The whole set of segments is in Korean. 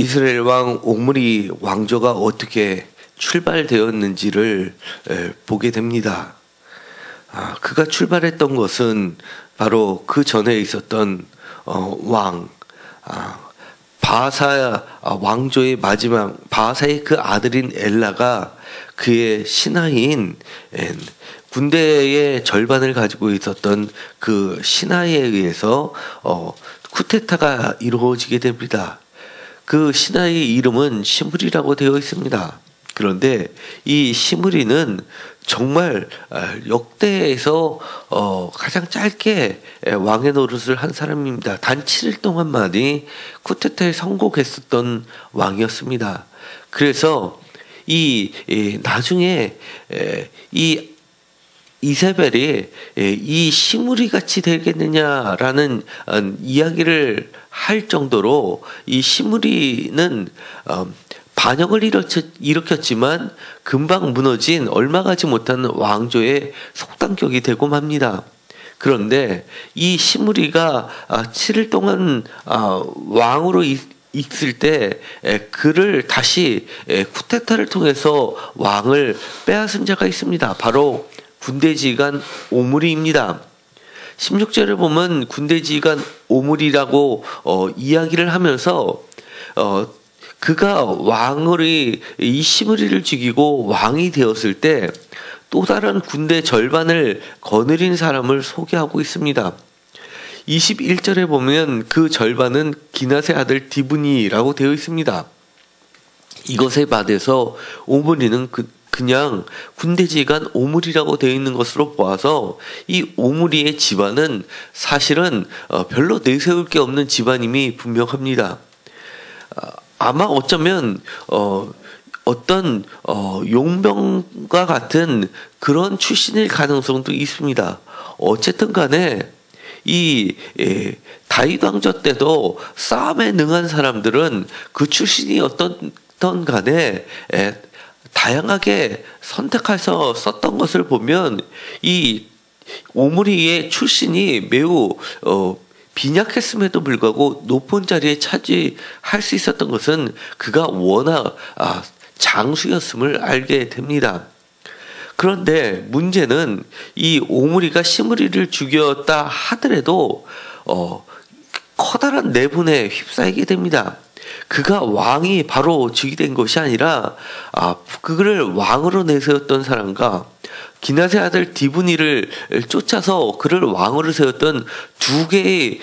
이스라엘 왕 오므리 왕조가 어떻게 출발되었는지를 보게 됩니다. 그가 출발했던 것은 바로 그 전에 있었던 바하사 왕조의 마지막, 바하사의 그 아들인 엘라가 그의 신하인 군대의 절반을 가지고 있었던 그 신하에 의해서 쿠데타가 이루어지게 됩니다. 그 신하의 이름은 시므리라고 되어 있습니다. 그런데 이 시므리는 정말 역대에서 가장 짧게 왕의 노릇을 한 사람입니다. 단 7일 동안만이 쿠데타에 성공했었던 왕이었습니다. 그래서 나중에 이 이세벨이 이 시므리 같이 되겠느냐라는 이야기를 할 정도로 이 시므리는 반역을 일으켰지만 금방 무너진 얼마 가지 못한 왕조의 속단격이 되고 맙니다. 그런데 이 시므리가 7일 동안 왕으로 있을 때 그를 다시 쿠데타를 통해서 왕을 빼앗은 자가 있습니다. 바로 군대지휘관 오므리입니다. 16절에 보면 군대지휘관 오므리라고 이야기를 하면서 그가 이 시므리를 죽이고 왕이 되었을 때 또 다른 군대 절반을 거느린 사람을 소개하고 있습니다. 21절에 보면 그 절반은 기낫의 아들 디브니라고 되어 있습니다. 이것에 반해서 오므리는 그냥 군대지휘관 오므리라고 되어 있는 것으로 보아서 이 오므리의 집안은 사실은 별로 내세울 게 없는 집안임이 분명합니다. 아마 어쩌면 어떤 용병과 같은 그런 출신일 가능성도 있습니다. 어쨌든 간에 이 다윗 왕조 때도 싸움에 능한 사람들은 그 출신이 어떤 간에 다양하게 선택해서 썼던 것을 보면 이 오므리의 출신이 매우 빈약했음에도 불구하고 높은 자리에 차지할 수 있었던 것은 그가 워낙 장수였음을 알게 됩니다. 그런데 문제는 이 오므리가 시므리를 죽였다 하더라도 커다란 내분에 휩싸이게 됩니다. 그가 왕이 바로 즉위된 것이 아니라 그를 왕으로 내세웠던 사람과 기낫의 아들 디브니를 쫓아서 그를 왕으로 세웠던 두 개의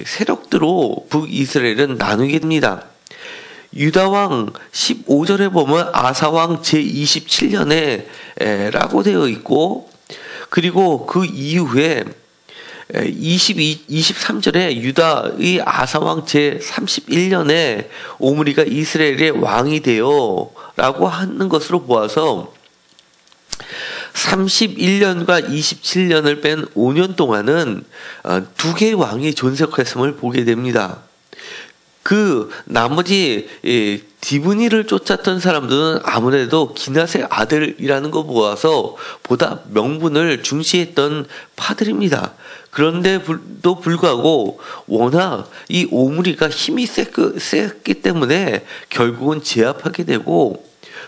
세력들로 북이스라엘은 나누게 됩니다. 유다왕 15절에 보면 아사왕 제27년에 라고 되어 있고, 그리고 그 이후에 23절에 유다의 아사왕 제31년에 오므리가 이스라엘의 왕이 되어 라고 하는 것으로 보아서 31년과 27년을 뺀 5년 동안은 두 개의 왕이 존속했음을 보게 됩니다. 그 나머지 디브니를 쫓았던 사람들은 아무래도 기낫의 아들이라는 거 보아서 보다 명분을 중시했던 파들입니다. 그런데도 불구하고 워낙 이 오므리가 힘이 셌기 때문에 결국은 제압하게 되고,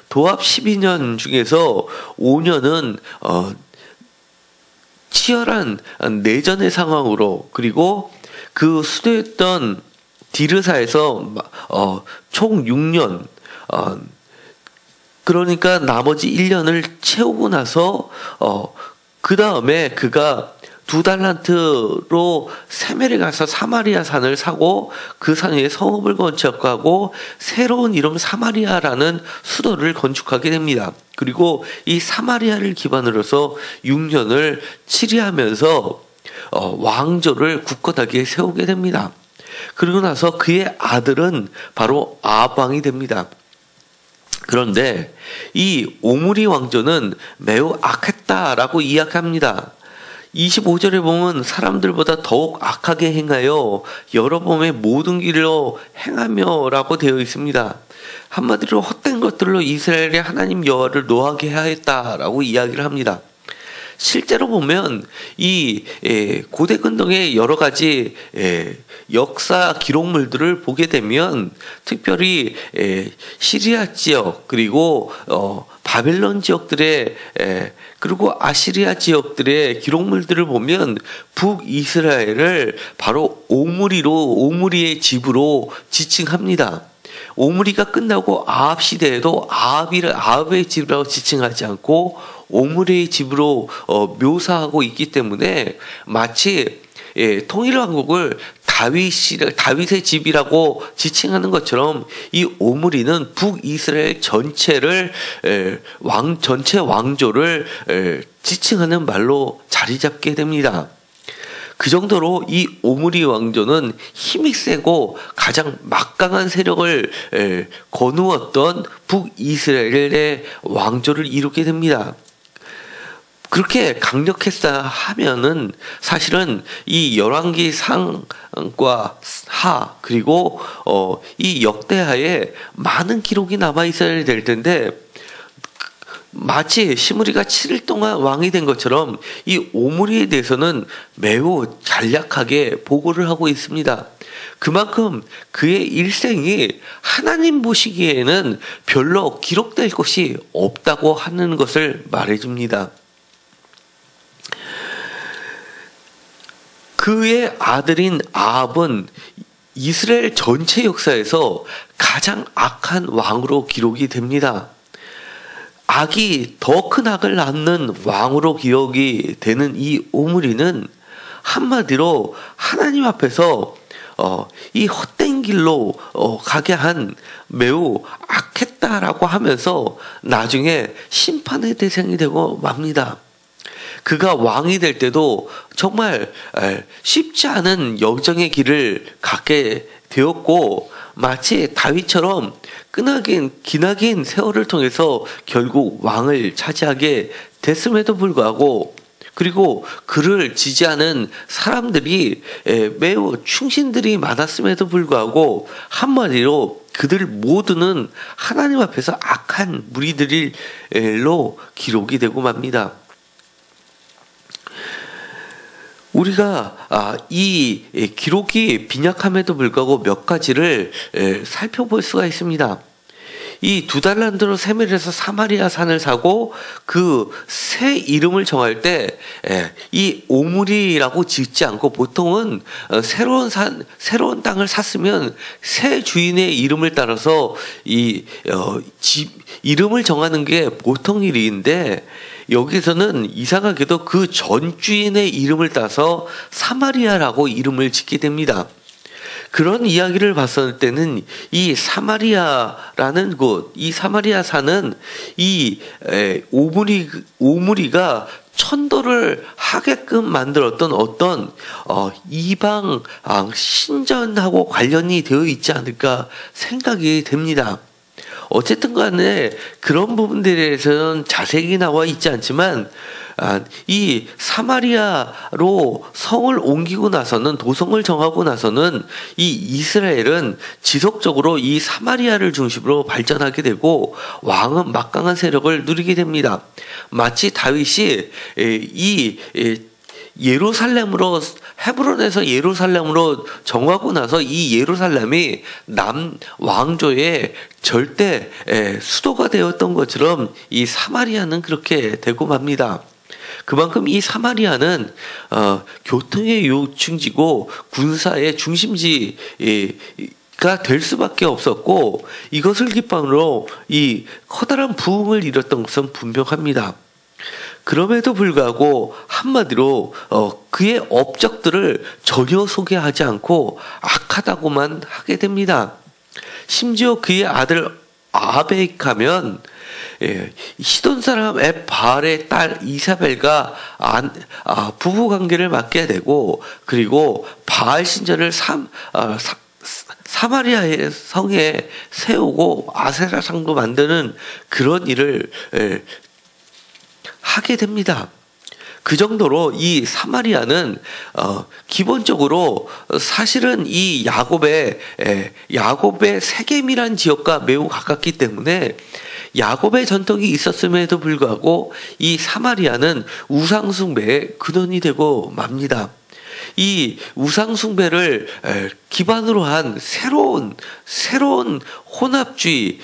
도합 12년 중에서 5년은 치열한 내전의 상황으로, 그리고 그 수도였던 디르사에서 총 6년, 그러니까 나머지 1년을 채우고 나서 그 다음에 그가 2달란트로 세멜에 가서 사마리아 산을 사고 그 산 위에 성읍을 건축하고 새로운 이름 사마리아라는 수도를 건축하게 됩니다. 그리고 이 사마리아를 기반으로서 6년을 치리하면서 왕조를 굳건하게 세우게 됩니다. 그리고 나서 그의 아들은 바로 아합 왕이 됩니다. 그런데 이 오므리 왕조는 매우 악했다라고 이야기합니다. 25절에 보면 사람들보다 더욱 악하게 행하여 여러 범의 모든 길로 행하며 라고 되어 있습니다. 한마디로 헛된 것들로 이스라엘의 하나님 여호와를 노하게 하였다라고 이야기를 합니다. 실제로 보면 이 고대 근동의 여러 가지 역사 기록물들을 보게 되면 특별히 시리아 지역 그리고 바벨론 지역들의 그리고 아시리아 지역들의 기록물들을 보면 북이스라엘을 바로 오므리의 집으로 지칭합니다. 오므리가 끝나고 아합 시대에도 아합의 집이라고 지칭하지 않고 오므리의 집으로 묘사하고 있기 때문에 마치 통일왕국을 다윗의 집이라고 지칭하는 것처럼 이 오므리는 북이스라엘 전체를 전체 왕조를 지칭하는 말로 자리 잡게 됩니다. 그 정도로 이 오므리 왕조는 힘이 세고 가장 막강한 세력을 거누었던 북이스라엘의 왕조를 이루게 됩니다. 그렇게 강력했다 하면은 사실은 이 열왕기 상과 하 그리고 이 역대하에 많은 기록이 남아 있어야 될 텐데 마치 시므리가 7일 동안 왕이 된 것처럼 이 오므리에 대해서는 매우 간략하게 보고를 하고 있습니다. 그만큼 그의 일생이 하나님 보시기에는 별로 기록될 것이 없다고 하는 것을 말해줍니다. 그의 아들인 아합은 이스라엘 전체 역사에서 가장 악한 왕으로 기록이 됩니다. 악이 더 큰 악을 낳는 왕으로 기억이 되는 이 오므리는 한마디로 하나님 앞에서 이 헛된 길로 가게 한 매우 악했다라고 하면서 나중에 심판의 대상이 되고 맙니다. 그가 왕이 될 때도 정말 쉽지 않은 여정의 길을 갖게 되었고 마치 다윗처럼 기나긴 세월을 통해서 결국 왕을 차지하게 됐음에도 불구하고 그리고 그를 지지하는 사람들이 매우 충신들이 많았음에도 불구하고 한마디로 그들 모두는 하나님 앞에서 악한 무리들로 기록이 되고 맙니다. 우리가 이 기록이 빈약함에도 불구하고 몇 가지를 살펴볼 수가 있습니다. 이 2달란트로 세멜에서 사마리아 산을 사고 그 새 이름을 정할 때 이 오므리라고 짓지 않고 보통은 새로운 땅을 샀으면 새 주인의 이름을 따라서 이 이름을 정하는 게 보통 일인데 여기서는 이상하게도 그 전 주인의 이름을 따서 사마리아라고 이름을 짓게 됩니다. 그런 이야기를 봤을 때는 이 사마리아라는 곳, 이 사마리아 산은 이 오므리가 천도를 하게끔 만들었던 어떤 이방 신전하고 관련이 되어 있지 않을까 생각이 됩니다. 어쨌든 간에 그런 부분들에 대해서는 자세히 나와 있지 않지만 이 사마리아로 성을 옮기고 나서는 도성을 정하고 나서는 이 이스라엘은 지속적으로 이 사마리아를 중심으로 발전하게 되고 왕은 막강한 세력을 누리게 됩니다. 마치 다윗이 이 헤브론에서 예루살렘으로 정하고 나서 이 예루살렘이 남왕조의 절대 수도가 되었던 것처럼 이 사마리아는 그렇게 되고 맙니다. 그만큼 이 사마리아는 교통의 요충지고 군사의 중심지가 될 수밖에 없었고 이것을 기반으로 이 커다란 부흥을 이뤘던 것은 분명합니다. 그럼에도 불구하고 한마디로 그의 업적들을 전혀 소개하지 않고 악하다고만 하게 됩니다. 심지어 그의 아들 아합에 가면 시돈 사람 앳바알의 딸 이사벨과 부부 관계를 맺게 되고 그리고 바알 신전을 사마리아의 성에 세우고 아세라상도 만드는 그런 일을 하게 됩니다. 그 정도로 이 사마리아는 기본적으로 사실은 이 야곱의 세겜이란 지역과 매우 가깝기 때문에 야곱의 전통이 있었음에도 불구하고 이 사마리아는 우상숭배의 근원이 되고 맙니다. 이 우상숭배를 기반으로 한 새로운 혼합주의,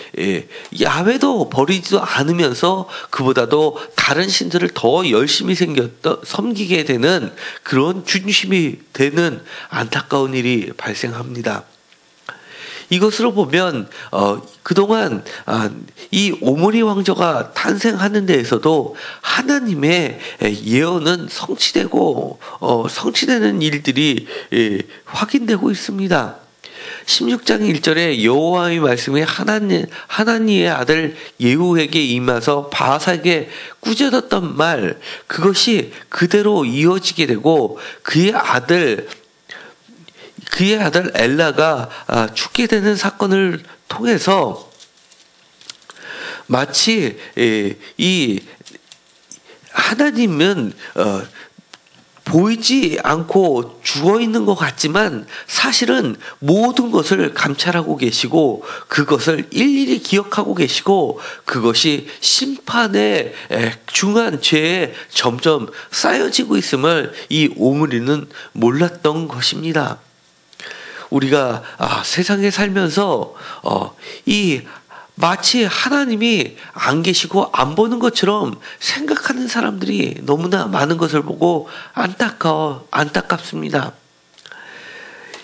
야훼도 버리지도 않으면서 그보다도 다른 신들을 더 열심히 섬기게 되는 그런 중심이 되는 안타까운 일이 발생합니다. 이것으로 보면 그동안 이 오므리 왕조가 탄생하는 데에서도 하나님의 예언은 성취되는 일들이 확인되고 있습니다. 16장 1절에 여호와의 말씀이 하나니의 아들 예후에게 임하서 바하사에게 꾸짖었던 말, 그것이 그대로 이어지게 되고 그의 아들 엘라가 죽게 되는 사건을 통해서 마치 이 하나님은 보이지 않고 죽어 있는 것 같지만 사실은 모든 것을 감찰하고 계시고 그것을 일일이 기억하고 계시고 그것이 심판의 중한 죄에 점점 쌓여지고 있음을 이 오므리는 몰랐던 것입니다. 우리가 세상에 살면서 마치 하나님이 안 계시고 안 보는 것처럼 생각하는 사람들이 너무나 많은 것을 보고 안타깝습니다.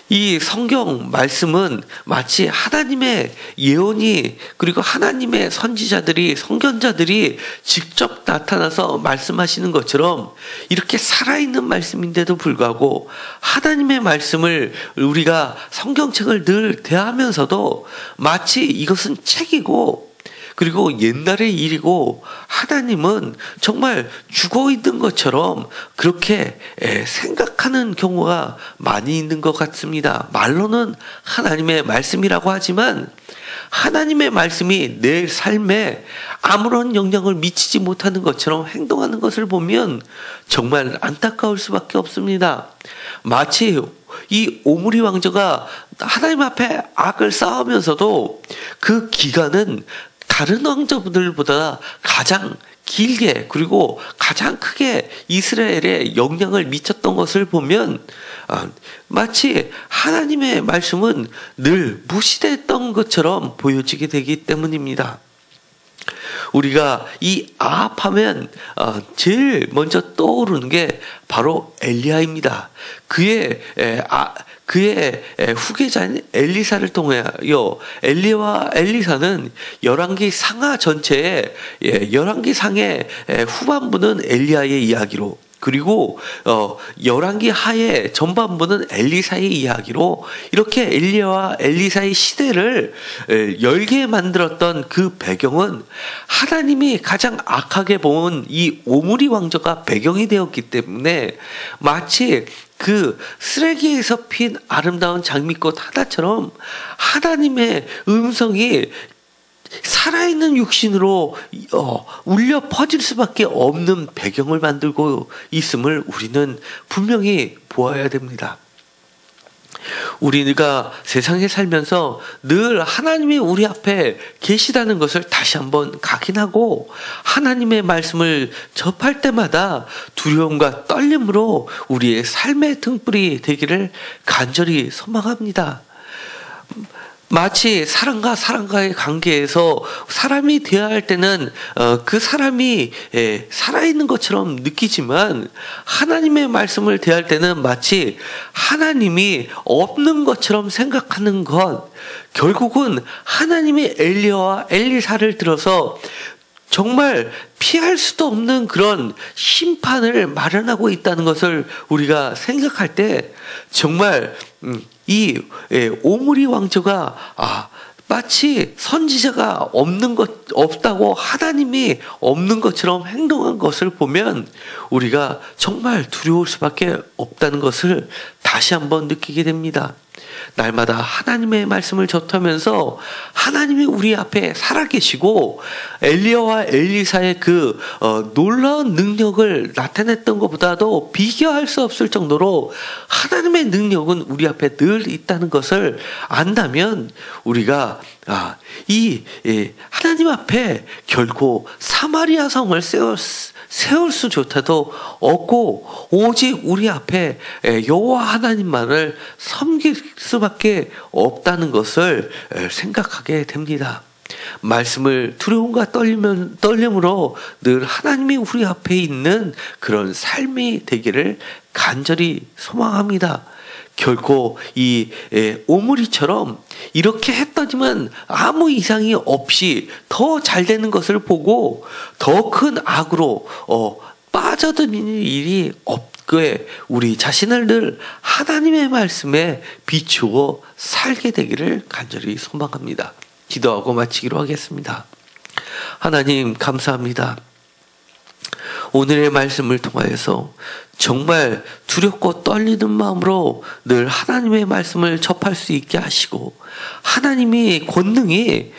이 성경 말씀은 마치 하나님의 예언이 그리고 하나님의 선지자들이 선견자들이 직접 나타나서 말씀하시는 것처럼 이렇게 살아있는 말씀인데도 불구하고 하나님의 말씀을 우리가 성경책을 늘 대하면서도 마치 이것은 책이고 그리고 옛날의 일이고 하나님은 정말 죽어 있는 것처럼 그렇게 생각하는 경우가 많이 있는 것 같습니다. 말로는 하나님의 말씀이라고 하지만 하나님의 말씀이 내 삶에 아무런 영향을 미치지 못하는 것처럼 행동하는 것을 보면 정말 안타까울 수밖에 없습니다. 마치 이 오므리 왕조가 하나님 앞에 악을 쌓으면서도 그 기간은 다른 왕조들보다 가장 길게 그리고 가장 크게 이스라엘에 영향을 미쳤던 것을 보면 마치 하나님의 말씀은 늘 무시됐던 것처럼 보여지게 되기 때문입니다. 우리가 이 아합하면 제일 먼저 떠오르는 게 바로 엘리야입니다. 그의 후계자인 엘리사를 통하여 엘리와 엘리사는 열왕기 상하 전체에 열왕기 상의 후반부는 엘리야의 이야기로 그리고 열왕기 하의 전반부는 엘리사의 이야기로 이렇게 엘리야와 엘리사의 시대를 열게 만들었던 그 배경은 하나님이 가장 악하게 본 이 오므리 왕조가 배경이 되었기 때문에 마치 그 쓰레기에서 핀 아름다운 장미꽃 하나처럼 하나님의 음성이 살아있는 육신으로 울려 퍼질 수밖에 없는 배경을 만들고 있음을 우리는 분명히 보아야 됩니다. 우리가 세상에 살면서 늘 하나님이 우리 앞에 계시다는 것을 다시 한번 각인하고 하나님의 말씀을 접할 때마다 두려움과 떨림으로 우리의 삶의 등불이 되기를 간절히 소망합니다. 마치 사람과의 관계에서 사람이 대화할 때는 그 사람이 살아있는 것처럼 느끼지만 하나님의 말씀을 대할 때는 마치 하나님이 없는 것처럼 생각하는 것, 결국은 하나님이 엘리야와 엘리사를 들어서 정말 피할 수도 없는 그런 심판을 마련하고 있다는 것을 우리가 생각할 때 정말 이 오므리 왕조가 마치 선지자가 없다고 하나님이 없는 것처럼 행동한 것을 보면 우리가 정말 두려울 수밖에 없다는 것을 다시 한번 느끼게 됩니다. 날마다 하나님의 말씀을 접하면서 하나님이 우리 앞에 살아계시고 엘리야와 엘리사의 그 놀라운 능력을 나타냈던 것보다도 비교할 수 없을 정도로 하나님의 능력은 우리 앞에 늘 있다는 것을 안다면 우리가 하나님 앞에 결코 사마리아 성을 세울 수조차도 없고 오직 우리 앞에 여호와 하나님만을 섬길 수밖에 없다는 것을 생각하게 됩니다. 말씀을 두려움과 떨림으로 늘 하나님이 우리 앞에 있는 그런 삶이 되기를 간절히 소망합니다. 결코 이 오므리처럼 이렇게 했더니만 아무 이상이 없이 더 잘 되는 것을 보고 더 큰 악으로 빠져드는 일이 없게 우리 자신을 늘 하나님의 말씀에 비추어 살게 되기를 간절히 소망합니다. 기도하고 마치기로 하겠습니다. 하나님 감사합니다. 오늘의 말씀을 통하여서 정말 두렵고 떨리는 마음으로 늘 하나님의 말씀을 접할 수 있게 하시고 하나님이 권능이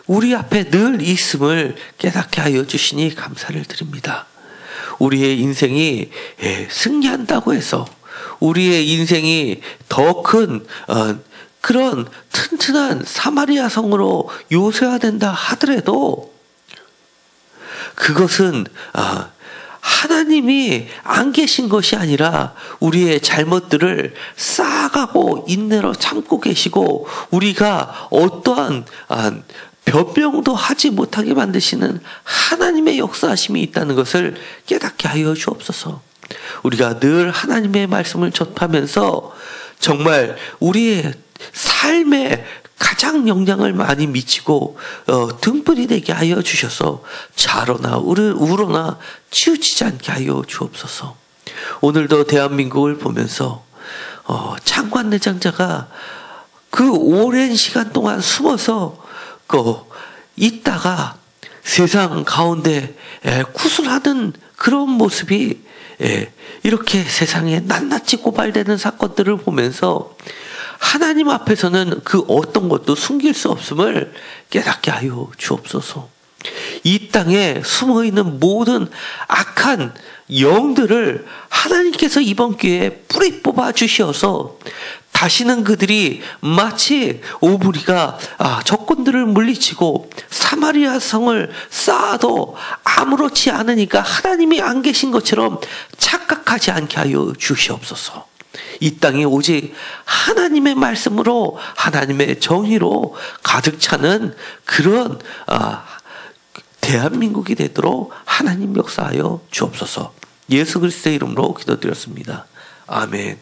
우리 앞에 늘 있음을 깨닫게 하여 주시니 감사를 드립니다. 우리의 인생이 승리한다고 해서 우리의 인생이 더 큰 그런 튼튼한 사마리아 성으로 요새화된다 하더라도 그것은 하나님이 안 계신 것이 아니라 우리의 잘못들을 쌓아가고 인내로 참고 계시고 우리가 어떠한 변명도 하지 못하게 만드시는 하나님의 역사하심이 있다는 것을 깨닫게 하여 주옵소서. 우리가 늘 하나님의 말씀을 접하면서 정말 우리의 삶에 가장 영향을 많이 미치고 등불이 되게 하여 주셔서 좌로나 우로나 치우치지 않게 하여 주옵소서. 오늘도 대한민국을 보면서 창관내장자가 그 오랜 시간 동안 숨어서 있다가 세상 가운데 구슬하던 그런 모습이 이렇게 세상에 낱낱이 고발되는 사건들을 보면서 하나님 앞에서는 그 어떤 것도 숨길 수 없음을 깨닫게 하여 주옵소서. 이 땅에 숨어있는 모든 악한 영들을 하나님께서 이번 기회에 뿌리 뽑아 주셔서 다시는 그들이 마치 오므리가 적군들을 물리치고 사마리아 성을 쌓아도 아무렇지 않으니까 하나님이 안 계신 것처럼 착각하지 않게 하여 주시옵소서. 이 땅이 오직 하나님의 말씀으로 하나님의 정의로 가득 차는 그런 대한민국이 되도록 하나님 역사하여 주옵소서. 예수 그리스도의 이름으로 기도드렸습니다. 아멘.